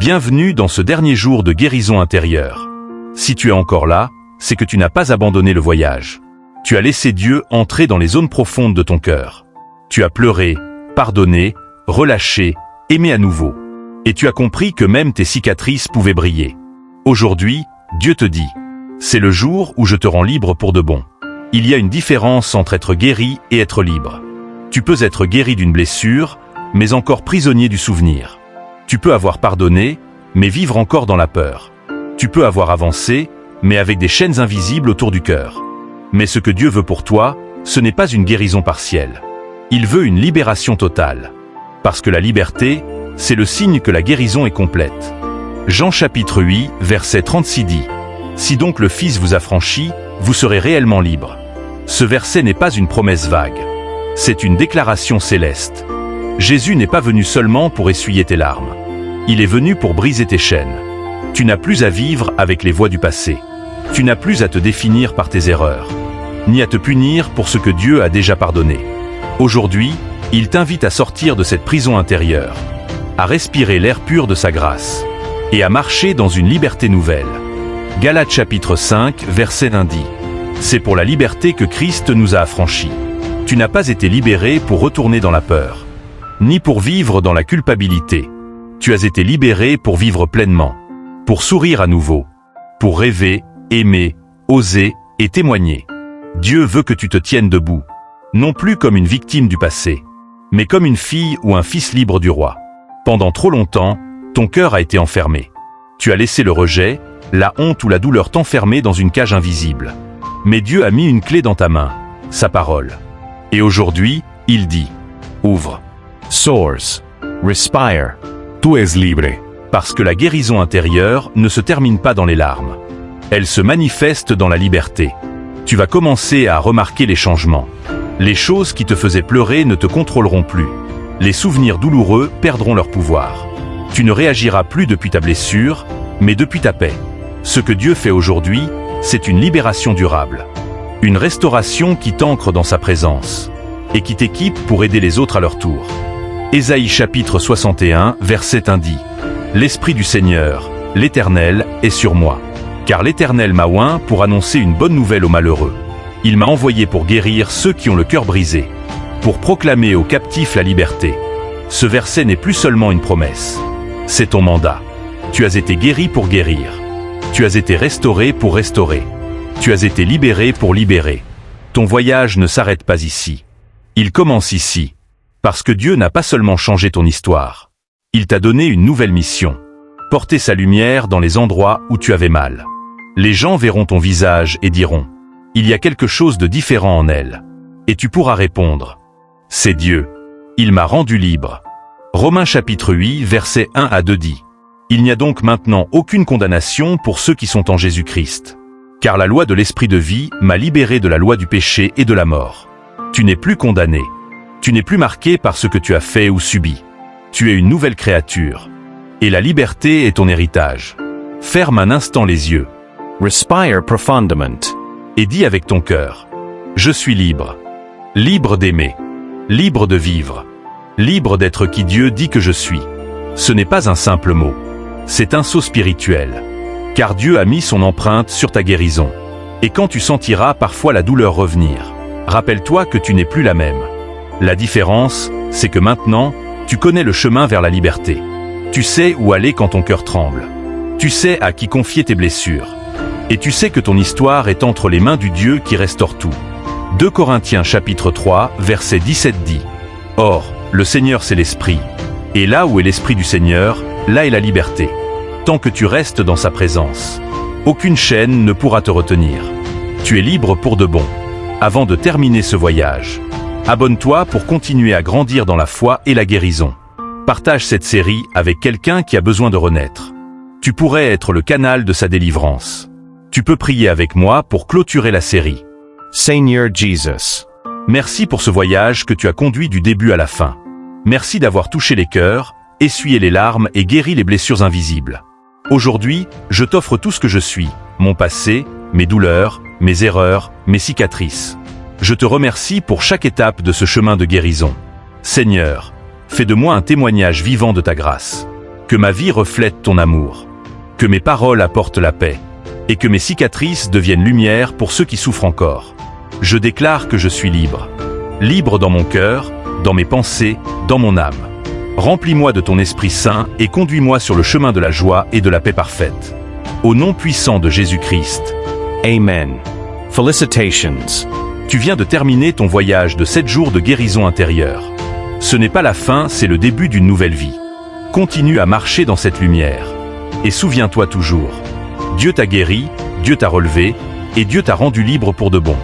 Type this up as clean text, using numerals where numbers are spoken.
Bienvenue dans ce dernier jour de guérison intérieure. Si tu es encore là, c'est que tu n'as pas abandonné le voyage. Tu as laissé Dieu entrer dans les zones profondes de ton cœur. Tu as pleuré, pardonné, relâché, aimé à nouveau. Et tu as compris que même tes cicatrices pouvaient briller. Aujourd'hui, Dieu te dit, c'est le jour où je te rends libre pour de bon. Il y a une différence entre être guéri et être libre. Tu peux être guéri d'une blessure, mais encore prisonnier du souvenir. Tu peux avoir pardonné, mais vivre encore dans la peur. Tu peux avoir avancé, mais avec des chaînes invisibles autour du cœur. Mais ce que Dieu veut pour toi, ce n'est pas une guérison partielle. Il veut une libération totale. Parce que la liberté, c'est le signe que la guérison est complète. Jean chapitre 8, verset 36 dit « Si donc le Fils vous affranchit, vous serez réellement libre. » Ce verset n'est pas une promesse vague. C'est une déclaration céleste. Jésus n'est pas venu seulement pour essuyer tes larmes. Il est venu pour briser tes chaînes. Tu n'as plus à vivre avec les voies du passé. Tu n'as plus à te définir par tes erreurs, ni à te punir pour ce que Dieu a déjà pardonné. Aujourd'hui, il t'invite à sortir de cette prison intérieure, à respirer l'air pur de sa grâce, et à marcher dans une liberté nouvelle. Galates chapitre 5, verset 1 dit « C'est pour la liberté que Christ nous a affranchis. Tu n'as pas été libéré pour retourner dans la peur, ni pour vivre dans la culpabilité. Tu as été libéré pour vivre pleinement, pour sourire à nouveau, pour rêver, aimer, oser et témoigner. Dieu veut que tu te tiennes debout, non plus comme une victime du passé, mais comme une fille ou un fils libre du roi. Pendant trop longtemps, ton cœur a été enfermé. Tu as laissé le rejet, la honte ou la douleur t'enfermer dans une cage invisible. Mais Dieu a mis une clé dans ta main, sa parole. Et aujourd'hui, il dit, ouvre. Source. Respire. Tu es libre. Parce que la guérison intérieure ne se termine pas dans les larmes. Elle se manifeste dans la liberté. Tu vas commencer à remarquer les changements. Les choses qui te faisaient pleurer ne te contrôleront plus. Les souvenirs douloureux perdront leur pouvoir. Tu ne réagiras plus depuis ta blessure, mais depuis ta paix. Ce que Dieu fait aujourd'hui, c'est une libération durable. Une restauration qui t'ancre dans sa présence et qui t'équipe pour aider les autres à leur tour. Ésaïe chapitre 61, verset 1 dit « L'Esprit du Seigneur, l'Éternel, est sur moi. Car l'Éternel m'a oint pour annoncer une bonne nouvelle aux malheureux. Il m'a envoyé pour guérir ceux qui ont le cœur brisé, pour proclamer aux captifs la liberté. » Ce verset n'est plus seulement une promesse. C'est ton mandat. Tu as été guéri pour guérir. Tu as été restauré pour restaurer. Tu as été libéré pour libérer. Ton voyage ne s'arrête pas ici. Il commence ici. Parce que Dieu n'a pas seulement changé ton histoire. Il t'a donné une nouvelle mission. Porter sa lumière dans les endroits où tu avais mal. Les gens verront ton visage et diront « Il y a quelque chose de différent en elle. » Et tu pourras répondre « C'est Dieu. Il m'a rendu libre. » Romains chapitre 8, versets 1 à 2 dit « Il n'y a donc maintenant aucune condamnation pour ceux qui sont en Jésus-Christ. Car la loi de l'esprit de vie m'a libéré de la loi du péché et de la mort. Tu n'es plus condamné. Tu n'es plus marqué par ce que tu as fait ou subi. Tu es une nouvelle créature. Et la liberté est ton héritage. Ferme un instant les yeux. Respire profondément. Et dis avec ton cœur. Je suis libre. Libre d'aimer. Libre de vivre. Libre d'être qui Dieu dit que je suis. Ce n'est pas un simple mot. C'est un saut spirituel. Car Dieu a mis son empreinte sur ta guérison. Et quand tu sentiras parfois la douleur revenir, rappelle-toi que tu n'es plus la même. La différence, c'est que maintenant, tu connais le chemin vers la liberté. Tu sais où aller quand ton cœur tremble. Tu sais à qui confier tes blessures. Et tu sais que ton histoire est entre les mains du Dieu qui restaure tout. 2 Corinthiens chapitre 3, verset 17 dit « Or, le Seigneur c'est l'Esprit. Et là où est l'Esprit du Seigneur, là est la liberté. Tant que tu restes dans sa présence, aucune chaîne ne pourra te retenir. Tu es libre pour de bon. » Avant de terminer ce voyage, abonne-toi pour continuer à grandir dans la foi et la guérison. Partage cette série avec quelqu'un qui a besoin de renaître. Tu pourrais être le canal de sa délivrance. Tu peux prier avec moi pour clôturer la série. Seigneur Jesus. Merci pour ce voyage que tu as conduit du début à la fin. Merci d'avoir touché les cœurs, essuyé les larmes et guéri les blessures invisibles. Aujourd'hui, je t'offre tout ce que je suis, mon passé, mes douleurs, mes erreurs, mes cicatrices. Je te remercie pour chaque étape de ce chemin de guérison. Seigneur, fais de moi un témoignage vivant de ta grâce. Que ma vie reflète ton amour. Que mes paroles apportent la paix. Et que mes cicatrices deviennent lumière pour ceux qui souffrent encore. Je déclare que je suis libre. Libre dans mon cœur, dans mes pensées, dans mon âme. Remplis-moi de ton Esprit Saint et conduis-moi sur le chemin de la joie et de la paix parfaite. Au nom puissant de Jésus-Christ. Amen. Felicitations. Tu viens de terminer ton voyage de 7 jours de guérison intérieure. Ce n'est pas la fin, c'est le début d'une nouvelle vie. Continue à marcher dans cette lumière. Et souviens-toi toujours, Dieu t'a guéri, Dieu t'a relevé, et Dieu t'a rendu libre pour de bon.